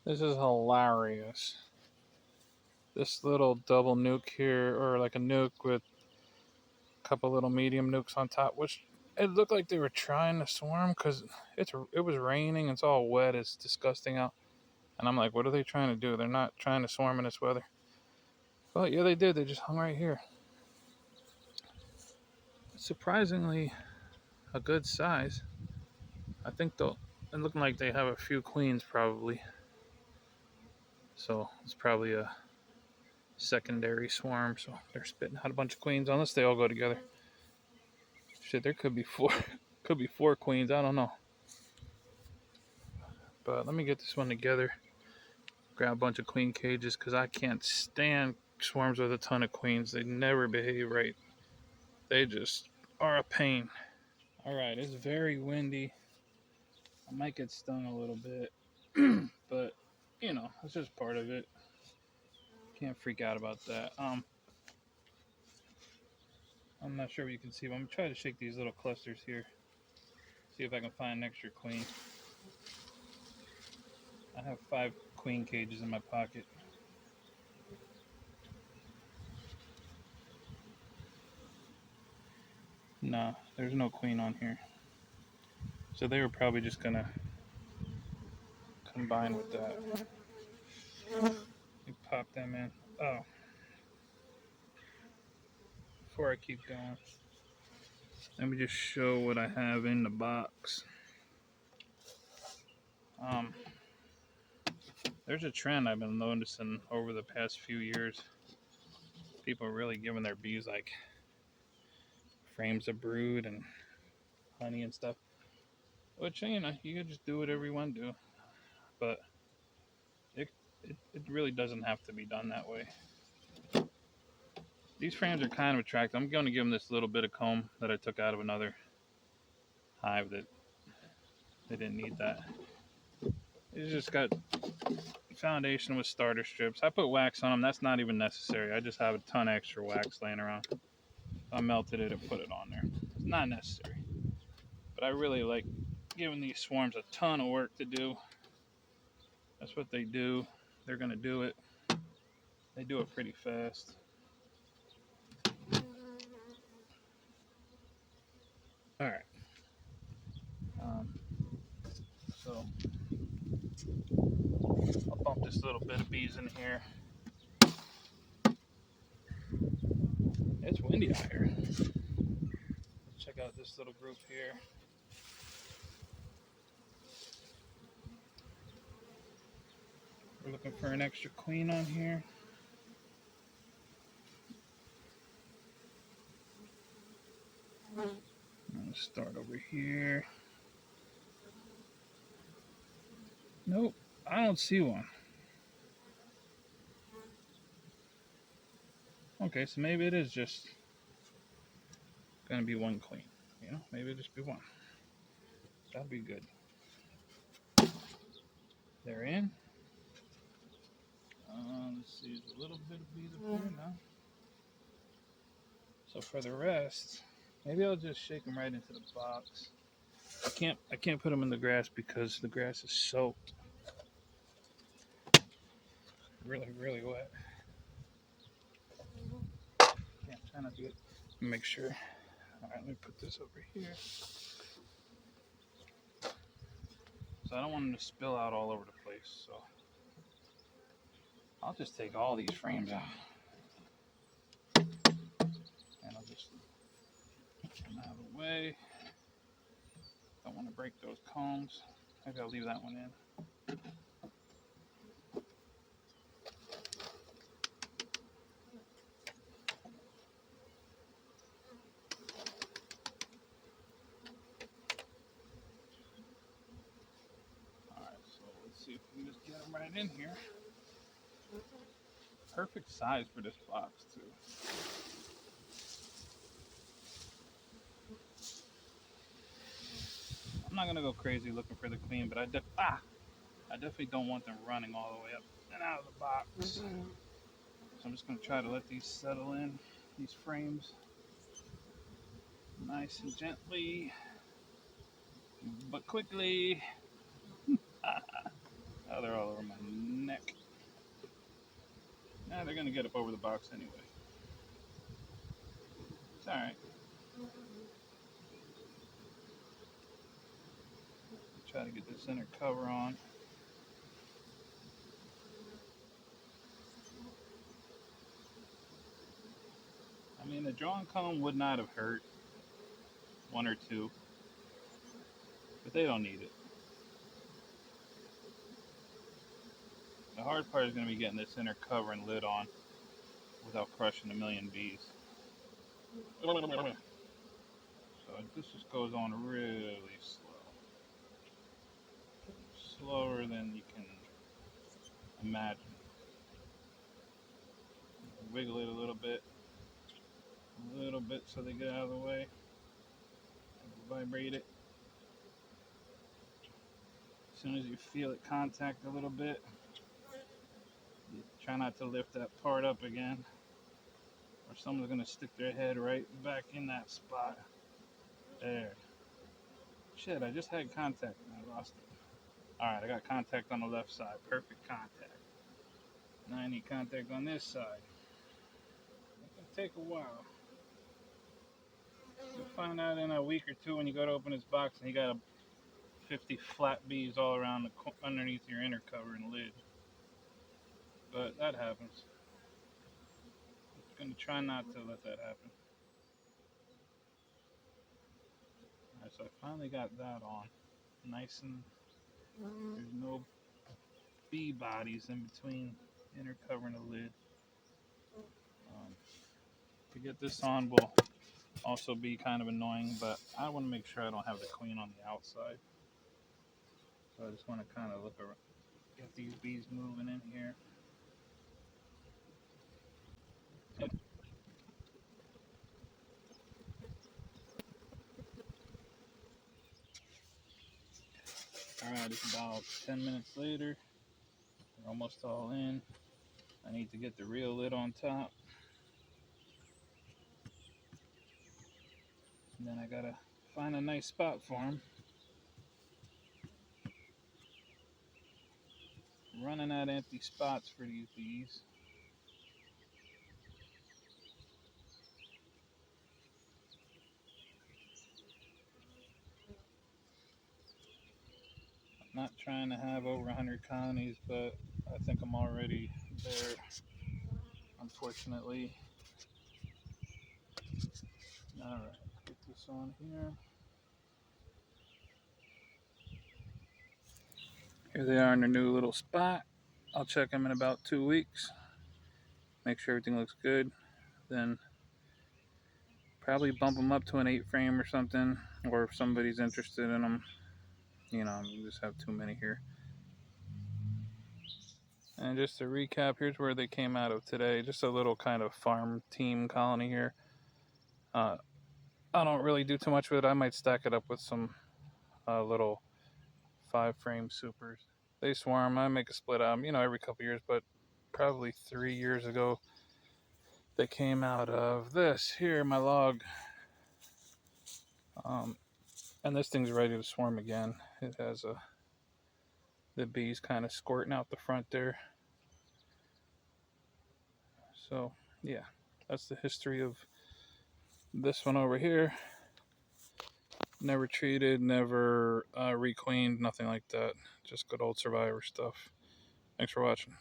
This is hilarious. This little double nuke here, or like a nuke with a couple little medium nukes on top, which it looked like they were trying to swarm because it was raining. It's all wet. It's disgusting out. And I'm like, what are they trying to do? They're not trying to swarm in this weather. Well, yeah, they did. They just hung right here. Surprisingly, a good size. I think they'll. It's looking like they have a few queens probably. So it's probably a secondary swarm. So they're spitting out a bunch of queens unless they all go together. Shit, there could be four. Could be four queens. I don't know. But let me get this one together. Grab a bunch of queen cages because I can't stand swarms with a ton of queens. They never behave right. They just are a pain. All right, it's very windy. I might get stung a little bit, but you know, it's just part of it. Can't freak out about that. I'm not sure if you can see, but I'm gonna try to shake these little clusters here. See if I can find an extra queen. I have 5 queen cages in my pocket. Nah, there's no queen on here. So they were probably just gonna combine with that. You pop them in. Oh, before I keep going, let me just show what I have in the box. Um, there's a trend I've been noticing over the past few years. People are really giving their bees like frames of brood and honey and stuff. Which, you know, you can just do whatever you want to do. But it really doesn't have to be done that way. These frames are kind of attractive. I'm going to give them this little bit of comb that I took out of another hive that they didn't need that. It's just got foundation with starter strips. I put wax on them. That's not even necessary. I just have a ton of extra wax laying around. I melted it and put it on there. It's not necessary. But I really like giving these swarms a ton of work to do. That's what they do. They're going to do it. They do it pretty fast. All right. So I'll bump this little bit of bees in here. It's windy out here. Let's check out this little group here. We're looking for an extra queen on here. I'm gonna start over here. Nope, I don't see one. Okay, so maybe it is just gonna be one queen. You know, maybe it'll just be one. That'd be good. They're in. Let's see, there's a little bit of bees up here now. So for the rest, maybe I'll just shake them right into the box. I can't put them in the grass because the grass is soaked. Really, really wet. Yeah, I'm trying to do it. Make sure. All right, let me put this over here. So I don't want them to spill out all over the place. So I'll just take all these frames out. And I'll just get them out of the way. Don't want to break those combs. Maybe I'll leave that one in. Alright, so let's see if we can just get them right in here. Perfect size for this box, too. I'm not going to go crazy looking for the queen, but I definitely don't want them running all the way up and out of the box. So I'm just going to try to let these settle in, these frames, nice and gently, but quickly. Oh, they're all over my neck. Nah, they're gonna get up over the box anyway. It's alright. Try to get this inner cover on. I mean, the drawn comb would not have hurt one or two, but they don't need it. The hard part is going to be getting this inner cover and lid on without crushing a million bees. So this just goes on really slow. Slower than you can imagine. Wiggle it a little bit so they get out of the way. Vibrate it. As soon as you feel it contact a little bit, you try not to lift that part up again, or someone's going to stick their head right back in that spot. There. Shit, I just had contact and I lost it. Alright, I got contact on the left side. Perfect contact. Now I need contact on this side. It's going to take a while. You'll find out in a week or two when you go to open this box and you got 50 flat bees all around underneath your inner cover and lid. But that happens. I'm going to try not to let that happen. Alright, so I finally got that on. Nice and there's no bee bodies in between inner cover and the lid. To get this on will also be kind of annoying, but I want to make sure I don't have the queen on the outside. So I just want to kind of look around, get these bees moving in here. Alright, it's about 10 minutes later. They're almost all in. I need to get the real lid on top. And then I gotta find a nice spot for them. Running out empty spots for these bees. I'm not trying to have over 100 colonies, but I think I'm already there, unfortunately. Alright, get this on here. Here they are in their new little spot. I'll check them in about 2 weeks. Make sure everything looks good. Then probably bump them up to an 8 frame or something. Or if somebody's interested in them, you know, we just have too many here. And just to recap, here's where they came out of today. Just a little kind of farm team colony here. I don't really do too much with it. I might stack it up with some little 5 frame supers. They swarm. I make a split out, you know, every couple years, but probably 3 years ago, they came out of this here, my log. And this thing's ready to swarm again. It has the bees kind of squirting out the front there. So yeah, that's the history of this one over here. Never treated, never requeened, nothing like that. Just good old survivor stuff. Thanks for watching.